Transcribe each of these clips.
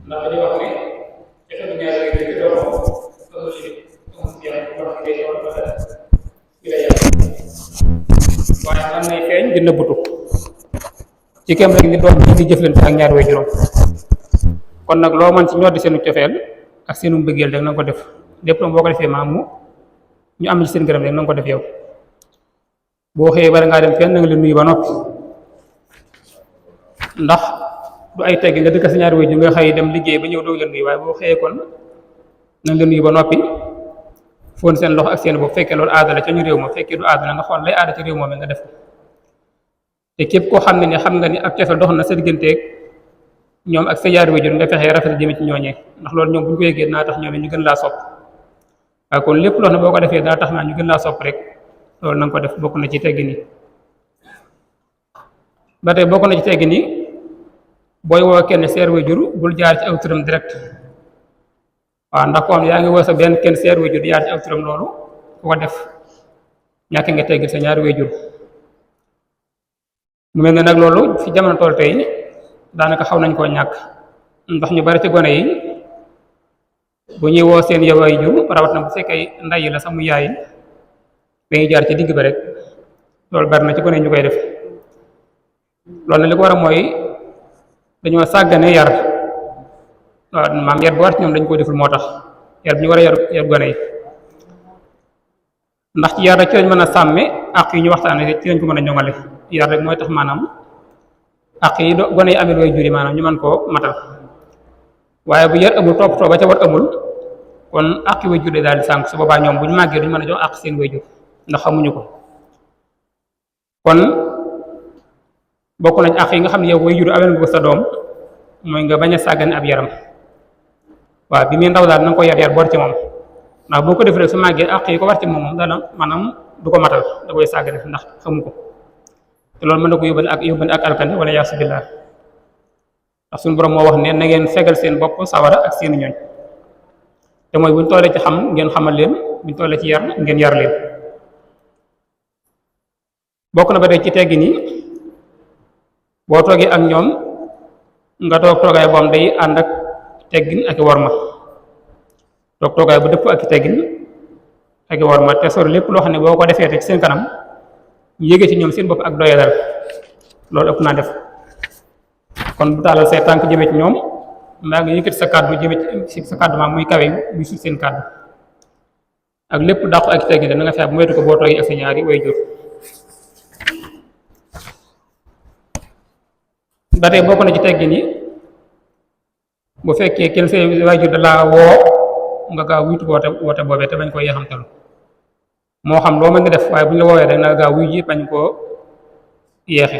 ndax dañuy wax ne jafe bu ñaari way ci doom amul ci yaay wax ci day wala ci lay yàq waaye man nay feeñ di nëbbutu ci kem rek ni doom bi di jëflante ak ñaari way juróom kon nag loo mën ci ñoddi seenu cofeel ak seenu mbëggeel rek na nga ko def lépp boo ko defee maam mu ñu am ci seen gërëm rek na nga ko def yow boo xëyee bari ngaa dem fenn na nga leen nuyu ba noppi ndax du ay teggi nga dëkk sa ñaari way ju nga xëy dem liggéey ba ñëw doog leen nuyu waaye boo xëyee kon na nga leen nuyu ba noppi foon seen loxo ak seen bopp fekkee loolu aada la ca ñu réew ma fekkee du aada la nga xool lay aada ci réew moom nga def ko te képp koo xam ne ni xam nga ni ak cofeel dox na sa digganteeg ñoom ak sa ñaari way ju nga fexee rafet jëme ci ñooñee ndax loolu ñoom bu ñu ko yëgee naa tax ñoom ñu gën laa sopp waaye kon lépp loo xam ne boo ko defee dana tax naa ñu gën laa sopp rek loolu na nga ko def bokk na ci teggi ni ba tey bokk na ci teggi ni booy woo kenn seer wayjur bul jaar ci aw turam direct waaw ndax ko am yaa ngi woo sa benn kenn seer wayjur di jaar ci aw turam loolu ku ko def ñàkk nga teggil sa ñaari wayjur mu mel ne nag loolu fi jamono tool tey daanaka xaw nañ koo ñàkk ndax ñu bari ci gone yi bu ñuy woo seen yow wayjur rawat na bu fekkee nday yi la sax mu yaay dañuy jaar ci digg ba rek loolu bari na ci gone ñu koy def loolu na li ko war a mooy dañoo sàggane yar waaw maam yar bu war ci ñoom dañ koo deful moo tax yar bi ñu war a yar gone yi ndax ci yar rek ci lañ mën a sàmme ak yi ñu waxtaane ci lañ ko mën a ñoŋale yar rek mooy tax maanaam ak yi gone yi amee way jur yi maanaam ñu mën koo matal waaye bu yar amul toppatoo ba ca war amul kon ak way jur daal di sànk su boobaa ñoom bu ñu màggee duñu mën a jox ak seen way jur ndax xamuñu ko kon bokk nañ ak yi nga xam ne yow way jur amee nga ko sa doom mooy nga bañ a sàggane ab yaram waaw bi muy ndaw daal na nga ko yar boor ci moom ndax boo ko defee rek su màggee ak yi ko war ci moom dana maanaam du ko matal da koy sàggane ndax xamu ko te loolu mën na ko yóbbale ak alkande wala yaasu billah ndax suñu borom moo wax ne na ngeen fegal seen bopp sawara ak seen ñooñ te mooy buñ tollee ci xam ngeen xamal leen buñ tollee ci yar ngeen yar leen bokk na ba tey ci teggi ni boo toogee ak ñoom nga toog toogaay boo am day ànd ak teggin ak worma toog toogaay bu dëpp ak teggin ak worma te sori lépp loo xam ne boo ko defee te ci seen kanam ñu yëgee ci ñoom seen bopp ak doyadal loolu ëpp naa def kon bu taalal say tànk jëme ci ñoom mbaa nga yëkkati sa kàddu jëme ci sa kàddu maa muy kawe muy suuf seen kàddu ak lépp dàqu ak teggin na nga fexe bu moytu ko boo toogee ak sa ñaari way jur ba tey bokk na ci teggin yi bu fekkee kenn say waajur da laa woo nga gaaw wuytu woote boobee te bañ koo yeexamtalu moo xam loo mën di def waaye bu ñu la woowee rek na gaaw wuy ji bañ koo yeexe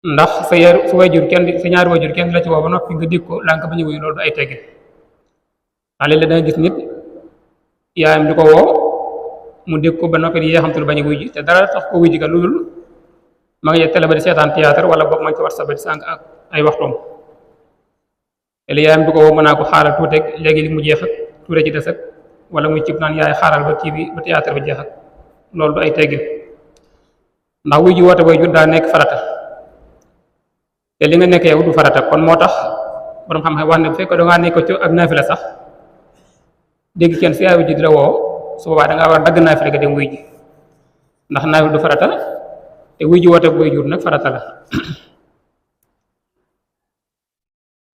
ndax sa waajur kenn sa ñaari waajur kenn la ci woo ba noppi nga dig ko lànk ba ñu wuyu loolu du ay teggin ndax léeg-léeg da nga gis nit yaayam di ko woo mu dig ko ba noppi di yeexamtalu bañ a wuy ji te dara tax ko wuy ji ka lu dul ma ngi télé ba di seetaan théâtre wala boog ma ngi ci WhatsApp ba di sànq ak ay waxtoom te li yaayam bi ko woo mën naa ko xaaral tuuti léegi li mu jeex ak tuuti ci des ak wala muy cib naan yaay xaaral ba kii bi ba théâtre bi jeex ak loolu du ay teggin ndax wuy ji woote booy jur daa nekk farata te li nga nekk yow du farata kon moo tax borom xam-xam wax ne bu fekkee da ngaa nekk ci ak naafila sax dégg kenn si yaay wuy ji di la woo su boobaa da ngaa war dagg naafila nga dem wuy ji ndax naafila du farata te wuy ji woote booy jur nag farata la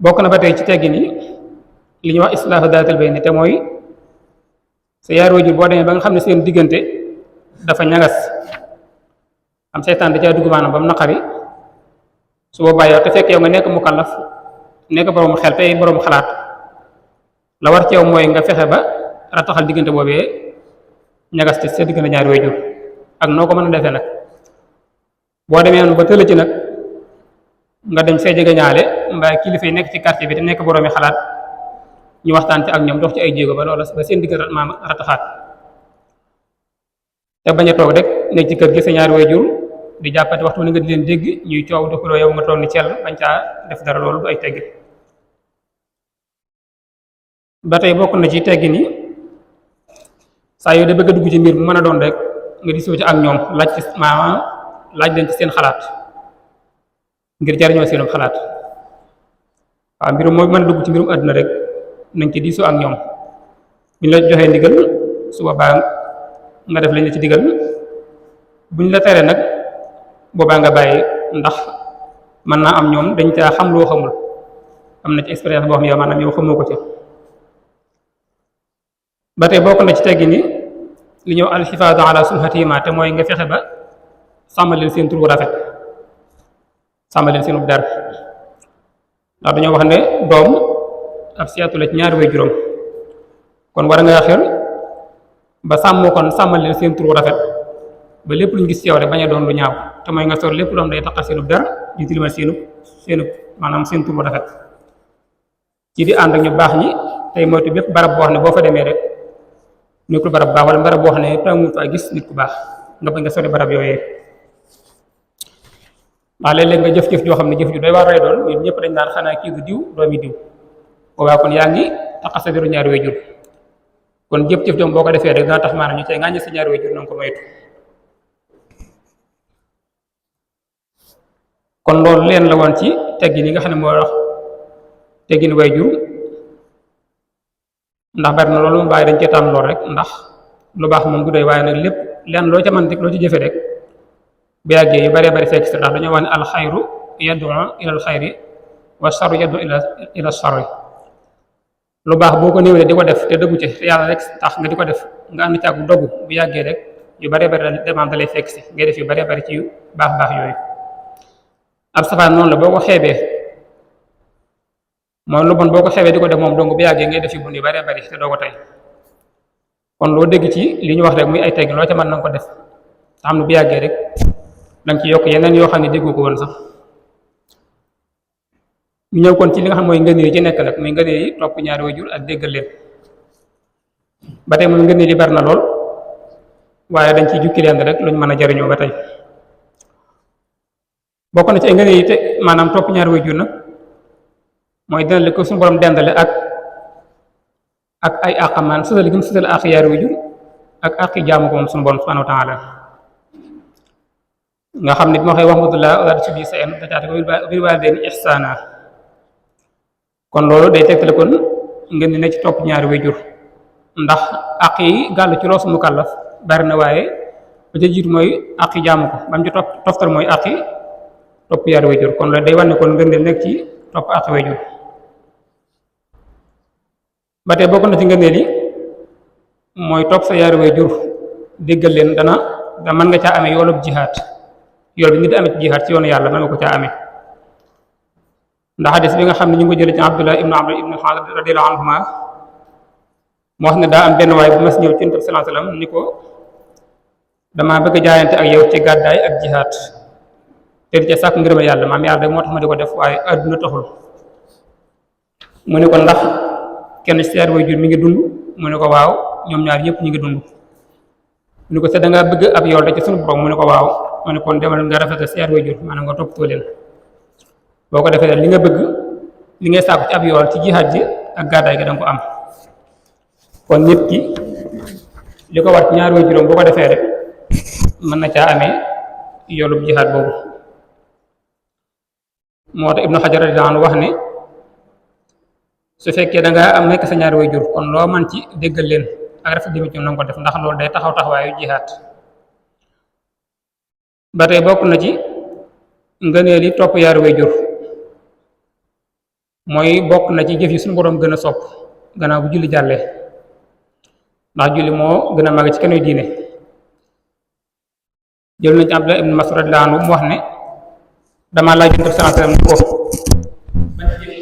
bokk na ba tey ci teggin yi li ñuy wax islaahu daatil bayni te mooy sa yaar waajur boo demee ba nga xam ne seen diggante dafa ñagas am seytaan da caa dugg maanaam ba mu naqari su boobaa yow te fekk yow nga nekk mukallaf nekk borom xel tey borom xalaat la war ci yow mooy nga fexe ba rataxal diggante boobee ñagas te sa diggante ñaari waajur ak noo ko mën a defee nag boo demee ba tëla ci nag nga dem see jege ñaale mbaa kilifa yi nekk ci quartier bi te nekk boroomi xalaat ñu waxtaan ci ak ñoom dox ci ay jéego ba loola ba seen diggante maam rataxaat te bañ a toog rek nekk ci kër gi sa ñaari waajur di jàppante waxtu ni nga di leen dégg ñuy coow di xuloo yow nga toog ni cell bañ caa def dara loolu du ay teggin ba tey bokk na ci teggin yi saa yoo de bëgg a dugg ci mbir bu mën a doon rek nga di soo ci ak ñoom laaj ci maanaam laaj leen ci seen xalaat ngir jariñoo seenum xalaat waaw mbirum mooy mën a dugg ci mbirum àdduna rek nañ ci diisoo ak ñoom buñ la joxee ndigal su boobaa nga def lañ la ci digal buñ la teree nag boobaa nga bàyyi ndax mën naa am ñoom dañ caa xam loo xamul am na ci expérience boo xam ne yow maanaam yow xamoo ko ci ba tey bokk na ci teggi ni li ñëw alxifaadu ala sunhatihima te mooy nga fexe ba sàmmal leen seen tur bu rafet sàmmal leen seenu der ndax dañoo wax ne doom ab seetu la ci ñaari way juróom kon war nga xel ba sàmmal leen seen tur bu rafet ba lépp luñ gis ci yow rek bañ a doon lu ñaaw te mooy nga sor lépp lu am day taxal seenu der di tilimal seenu maanaam seen tur bu rafet ci di ànd ak ñu baax ñi tey moytu bépp barab boo xam ne boo fa demee rek nekkul barab bu baax wala barab boo xam ne tàmmu fa gis nit ku baax nga bañ nga sori barab yooyee waaw léeg-léeg nga jëf-jëf joo xam ne jëf ju doy waar lay doon ñun ñëpp dañ naan xanaa kii du diw doomi diw boobaa kon yaa ngi taxas sa deru ñaari waajur kon jëf-jëf joom boo ko defee rek dana tax maanaam ñu tey ngaañu sa ñaari waajur na nga ko moytu kon loolu leen la woon ci teggin yi nga xam ne moo wax teggin waajur ndax bari na loolu mu bàyyi dañ cee tànn lool rek ndax lu baax moom du doy waaye nag lépp leen loo ca mën rek loo ci jëfe rek bu yàggee yu baree bari fekk si ndax dañoo wax ne alxayru yaddu ila alxayri wa charru yaddu ila charri lu baax boo ko néewee di ko def te dëggu ci te yàlla rek tax nga di ko def nga ànd ci ak dogu bu yàggee rek yu baree bari demande da lay fekk si ngay def yu baree bari ci yu baax yooyu ab safaan noonu la boo ko xeebee mooy lu bon boo ko xeebee di ko def moom donc bu yàggee ngay def yu bon yu baree bari te doo ko tey kon loo dégg ci li ñu wax rek muy ay tegg loo ca mën na nga ko def te xam ne bu yàggee rek danga ci yokk yeneen yoo xam ne déggoo ko woon sax ñu ñëw kon ci li nga xam mooy ngëneel yi ci nekk nag muy ngëneel yi topp ñaari waajur ak déggal leen ba tey moom ngëneel yi bari na lool waaye dañ ciy jukki leen rek luñ mën a jariñoo ba tey bokk na ci ay ngëneel yi te maanaam topp ñaari waajur nag mooy dina li ko suñu borom dendale ak ay àqamaan sësal gi mu sësal àq ñaari waajur ak àqi jaamu ko moom suñu borom subhanahu wa taala nga xam ne bi ma waxee waxmatullah wala ci biir sa en dacaate ko bil waalidayni ihsaana kon loolu day tegtale kon ngeen di ne ci topp ñaari waajur ndax àq yi gàll ci loosu mukallaf bari na waaye ba ca jiitu mooy àq yi jaamu ko ba mu ci toftal mooy àq yi topp ñaari waajur kon loolu day wane kon ngeen di nekk ci topp àq waajur ba tey bokk na ci ngëneel yi mooy topp sa ñaari waajur déggal leen da mën nga caa amee yoolub jihaad yool bi nit di amee ci jihaad ci yoonu yàlla mën nga ko caa amee ndax hadis bi nga xam ne ñu ngi ko jëlee ci Abdullah ibnu Amr ibnu al-As radiyallahu anhuma moo wax ne daa am benn waay bu mas ñëw ci Yonent bi sallallahu alayhi wasallam ni ko damaa bëgg a jaayante ak yow ci gàddaay ak jihaad te di ca sàkk ngërëmal yàlla maam yàlla rek moo tax ma di ko def waaye àdduna taxul mu ne ko ndax kenn ci ñaari waajur mi ngi dund mu ne ko waaw ñoom ñaar ñëpp ñu ngi dund mu ne ko te da ngaa bëgg ab yool da ci sunu borom mu ne ko waaw mu ne kon demal nga rafetal sa ñaari waajur maanaam nga toppatoo leen boo ko defee li nga bëgg li ngay sàkku ci ab yool ci jihaad ji ak gàddaay gi da nga ko am kon nit ki li ko war ci ñaari waajuram boo ko defee rek mën na caa amee yoolub jihaad boobu moo tax Ibnu Hajar radiyallahu anhu wax ne su fekkee da nga am nekk sa ñaari waajur kon loo man ci déggal leen ak rafet jëme ci na nga ko def ndax loolu day taxaw taxawaayu jihaad ba tey bokk na ci ngëneel yi topp ñaari waajur mooy bokk na ci jëf yi suñu boroom gën a sopp gannaaw bu julli jàllee ndax julli moo gën a màgg ci kenn diine jël nañ ci Abdullah ibn Mas'ud radiyallahu anhu mu wax ne damaa laaj Yonent bi sallallahu alayhi wasallam ko